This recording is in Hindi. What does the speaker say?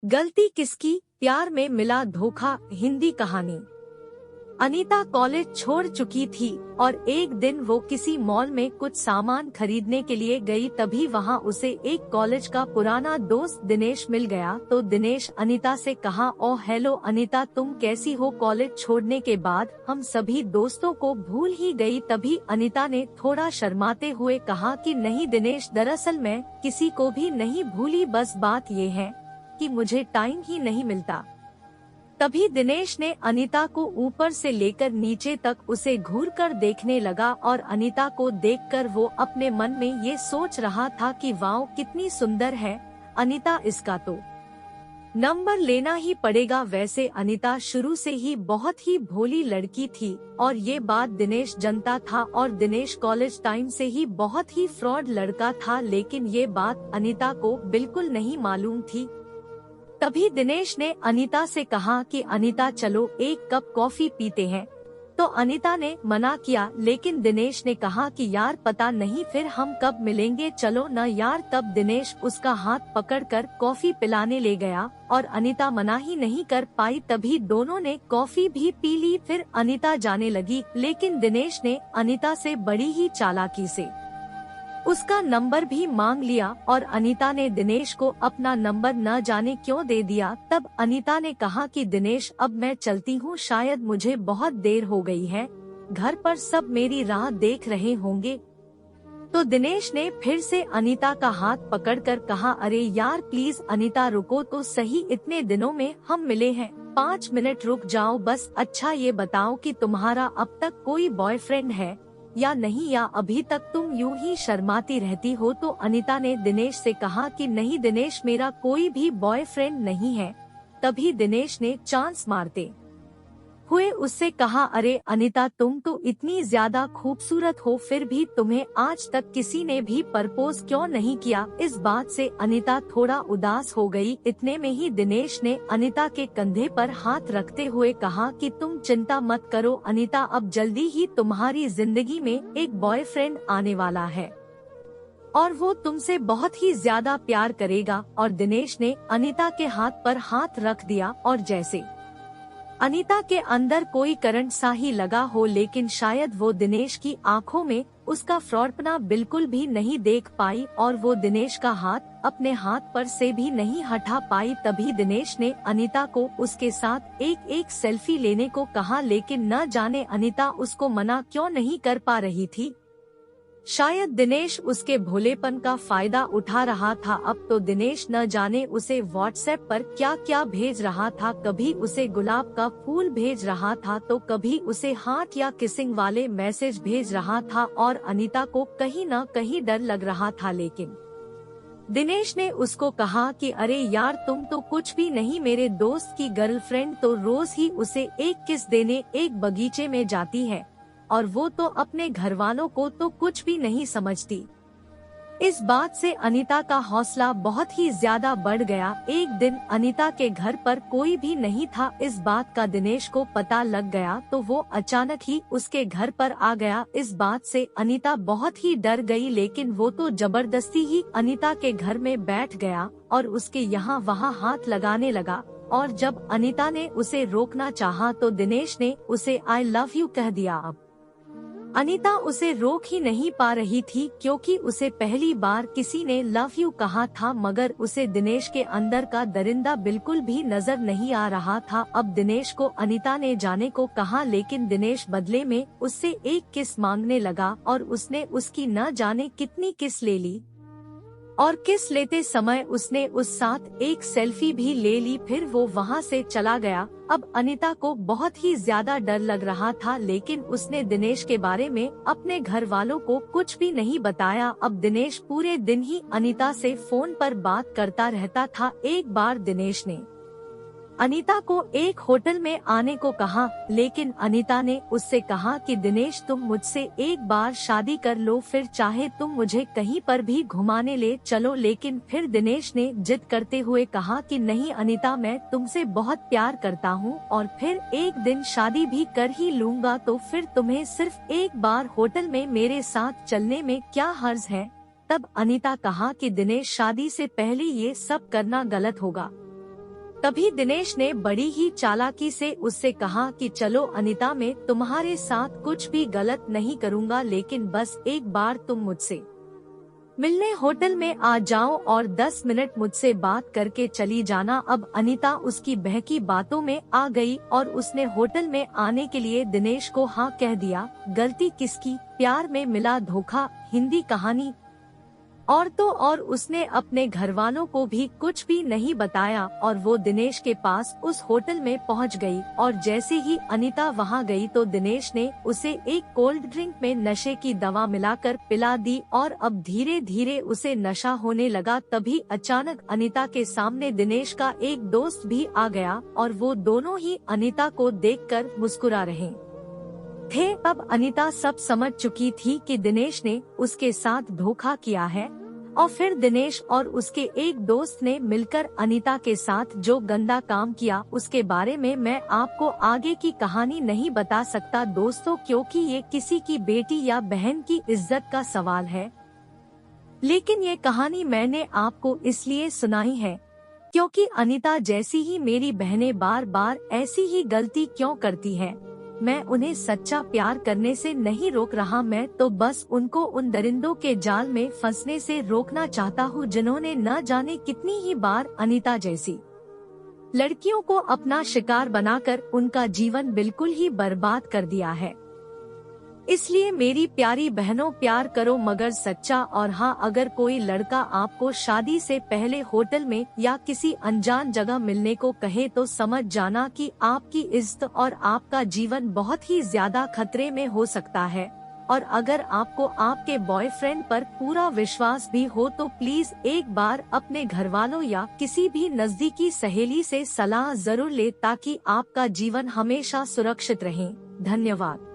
गलती किसकी, प्यार में मिला धोखा। हिंदी कहानी। अनीता कॉलेज छोड़ चुकी थी और एक दिन वो किसी मॉल में कुछ सामान खरीदने के लिए गई। तभी वहाँ उसे एक कॉलेज का पुराना दोस्त दिनेश मिल गया। तो दिनेश अनीता से कहा, ओ हेलो अनीता, तुम कैसी हो? कॉलेज छोड़ने के बाद हम सभी दोस्तों को भूल ही गई। तभी अनीता ने थोड़ा शर्माते हुए कहा कि नहीं दिनेश, दरअसल मैं किसी को भी नहीं भूली, बस बात ये है कि मुझे टाइम ही नहीं मिलता। तभी दिनेश ने अनीता को ऊपर से लेकर नीचे तक उसे घूर कर देखने लगा और अनीता को देखकर वो अपने मन में ये सोच रहा था कि वाओ कितनी सुंदर है अनीता, इसका तो नंबर लेना ही पड़ेगा। वैसे अनीता शुरू से ही बहुत ही भोली लड़की थी और ये बात दिनेश जानता था और दिनेश कॉलेज टाइम से ही बहुत ही फ्रॉड लड़का था, लेकिन ये बात अनीता को बिल्कुल नहीं मालूम थी। तभी दिनेश ने अनीता से कहा कि अनीता चलो एक कप कॉफी पीते हैं। तो अनीता ने मना किया, लेकिन दिनेश ने कहा कि यार पता नहीं फिर हम कब मिलेंगे, चलो न यार। तब दिनेश उसका हाथ पकड़कर कॉफी पिलाने ले गया और अनीता मना ही नहीं कर पाई। तभी दोनों ने कॉफी भी पी ली। फिर अनीता जाने लगी, लेकिन दिनेश ने अनीता से बड़ी ही चालाकी से उसका नंबर भी मांग लिया और अनीता ने दिनेश को अपना नंबर न जाने क्यों दे दिया। तब अनीता ने कहा कि दिनेश अब मैं चलती हूँ, शायद मुझे बहुत देर हो गई है, घर पर सब मेरी राह देख रहे होंगे। तो दिनेश ने फिर से अनीता का हाथ पकड़कर कहा, अरे यार प्लीज अनीता रुको तो सही, इतने दिनों में हम मिले हैं, 5 मिनट रुक जाओ बस। अच्छा ये बताओ कि तुम्हारा अब तक कोई बॉयफ्रेंड है या नहीं, या अभी तक तुम यूं ही शर्माती रहती हो? तो अनीता ने दिनेश से कहा कि नहीं दिनेश, मेरा कोई भी बॉयफ्रेंड नहीं है। तभी दिनेश ने चांस मारते हुए उससे कहा, अरे अनीता तुम तो इतनी ज्यादा खूबसूरत हो, फिर भी तुम्हें आज तक किसी ने भी प्रपोज क्यों नहीं किया? इस बात से अनीता थोड़ा उदास हो गई। इतने में ही दिनेश ने अनीता के कंधे पर हाथ रखते हुए कहा कि तुम चिंता मत करो अनीता, अब जल्दी ही तुम्हारी जिंदगी में एक बॉयफ्रेंड आने वाला है और वो तुमसे बहुत ही ज्यादा प्यार करेगा। और दिनेश ने अनीता के हाथ पर हाथ रख दिया और जैसे अनीता के अंदर कोई करंट सा ही लगा हो, लेकिन शायद वो दिनेश की आंखों में उसका फ्रॉडपना बिल्कुल भी नहीं देख पाई और वो दिनेश का हाथ अपने हाथ पर से भी नहीं हटा पाई। तभी दिनेश ने अनीता को उसके साथ एक सेल्फी लेने को कहा, लेकिन न जाने अनीता उसको मना क्यों नहीं कर पा रही थी। शायद दिनेश उसके भोलेपन का फायदा उठा रहा था। अब तो दिनेश न जाने उसे व्हाट्सएप पर क्या क्या भेज रहा था, कभी उसे गुलाब का फूल भेज रहा था तो कभी उसे हार्ट या किसिंग वाले मैसेज भेज रहा था और अनीता को कहीं न कहीं डर लग रहा था। लेकिन दिनेश ने उसको कहा कि अरे यार तुम तो कुछ भी नहीं, मेरे दोस्त की गर्लफ्रेंड तो रोज ही उसे एक किस देने एक बगीचे में जाती है और वो तो अपने घर वालों को तो कुछ भी नहीं समझती। इस बात से अनीता का हौसला बहुत ही ज्यादा बढ़ गया। एक दिन अनीता के घर पर कोई भी नहीं था। इस बात का दिनेश को पता लग गया तो वो अचानक ही उसके घर पर आ गया। इस बात से अनीता बहुत ही डर गई, लेकिन वो तो जबरदस्ती ही अनीता के घर में बैठ गया और उसके यहाँ वहाँ हाथ लगाने लगा। और जब अनीता ने उसे रोकना चाहा तो दिनेश ने उसे आई लव यू कह दिया। अब अनीता उसे रोक ही नहीं पा रही थी, क्योंकि उसे पहली बार किसी ने लव यू कहा था, मगर उसे दिनेश के अंदर का दरिंदा बिल्कुल भी नजर नहीं आ रहा था। अब दिनेश को अनीता ने जाने को कहा, लेकिन दिनेश बदले में उससे एक किस मांगने लगा और उसने उसकी न जाने कितनी किस ले ली और किस लेते समय उसने उस साथ एक सेल्फी भी ले ली। फिर वो वहाँ से चला गया। अब अनीता को बहुत ही ज्यादा डर लग रहा था, लेकिन उसने दिनेश के बारे में अपने घर वालों को कुछ भी नहीं बताया। अब दिनेश पूरे दिन ही अनीता से फोन पर बात करता रहता था। एक बार दिनेश ने अनीता को एक होटल में आने को कहा, लेकिन अनीता ने उससे कहा कि दिनेश तुम मुझसे एक बार शादी कर लो, फिर चाहे तुम मुझे कहीं पर भी घुमाने ले चलो। लेकिन फिर दिनेश ने जिद करते हुए कहा कि नहीं अनीता, मैं तुमसे बहुत प्यार करता हूँ और फिर एक दिन शादी भी कर ही लूँगा, तो फिर तुम्हें सिर्फ एक बार होटल में मेरे साथ चलने में क्या हर्ज है। तब अनीता कहा कि दिनेश शादी से पहले ये सब करना गलत होगा। तभी दिनेश ने बड़ी ही चालाकी से उससे कहा कि चलो अनीता, मैं तुम्हारे साथ कुछ भी गलत नहीं करूँगा, लेकिन बस एक बार तुम मुझसे मिलने होटल में आ जाओ और 10 मिनट मुझसे बात करके चली जाना। अब अनीता उसकी बहकी बातों में आ गई और उसने होटल में आने के लिए दिनेश को हाँ कह दिया। गलती किसकी, प्यार में मिला धोखा, हिंदी कहानी। और तो और उसने अपने घर वालों को भी कुछ भी नहीं बताया और वो दिनेश के पास उस होटल में पहुंच गई। और जैसे ही अनीता वहां गई तो दिनेश ने उसे एक कोल्ड ड्रिंक में नशे की दवा मिलाकर पिला दी और अब धीरे धीरे उसे नशा होने लगा। तभी अचानक अनीता के सामने दिनेश का एक दोस्त भी आ गया और वो दोनों ही अनीता को देखकर मुस्कुरा रहे थे। अब अनीता सब समझ चुकी थी कि दिनेश ने उसके साथ धोखा किया है और फिर दिनेश और उसके एक दोस्त ने मिलकर अनीता के साथ जो गंदा काम किया उसके बारे में मैं आपको आगे की कहानी नहीं बता सकता दोस्तों, क्योंकि ये किसी की बेटी या बहन की इज्जत का सवाल है। लेकिन ये कहानी मैंने आपको इसलिए सुनाई है क्योंकि अनीता जैसी ही मेरी बहनें बार बार ऐसी ही गलती क्यों करती है। मैं उन्हें सच्चा प्यार करने से नहीं रोक रहा, मैं तो बस उनको उन दरिंदों के जाल में फंसने से रोकना चाहता हूँ जिन्होंने न जाने कितनी ही बार अनीता जैसी लड़कियों को अपना शिकार बनाकर उनका जीवन बिल्कुल ही बर्बाद कर दिया है। इसलिए मेरी प्यारी बहनों, प्यार करो मगर सच्चा। और हाँ, अगर कोई लड़का आपको शादी से पहले होटल में या किसी अनजान जगह मिलने को कहे तो समझ जाना कि आपकी इज्जत और आपका जीवन बहुत ही ज्यादा खतरे में हो सकता है। और अगर आपको आपके बॉयफ्रेंड पर पूरा विश्वास भी हो तो प्लीज एक बार अपने घर वालों या किसी भी नजदीकी सहेली से सलाह जरूर ले ताकि आपका जीवन हमेशा सुरक्षित रहे। धन्यवाद।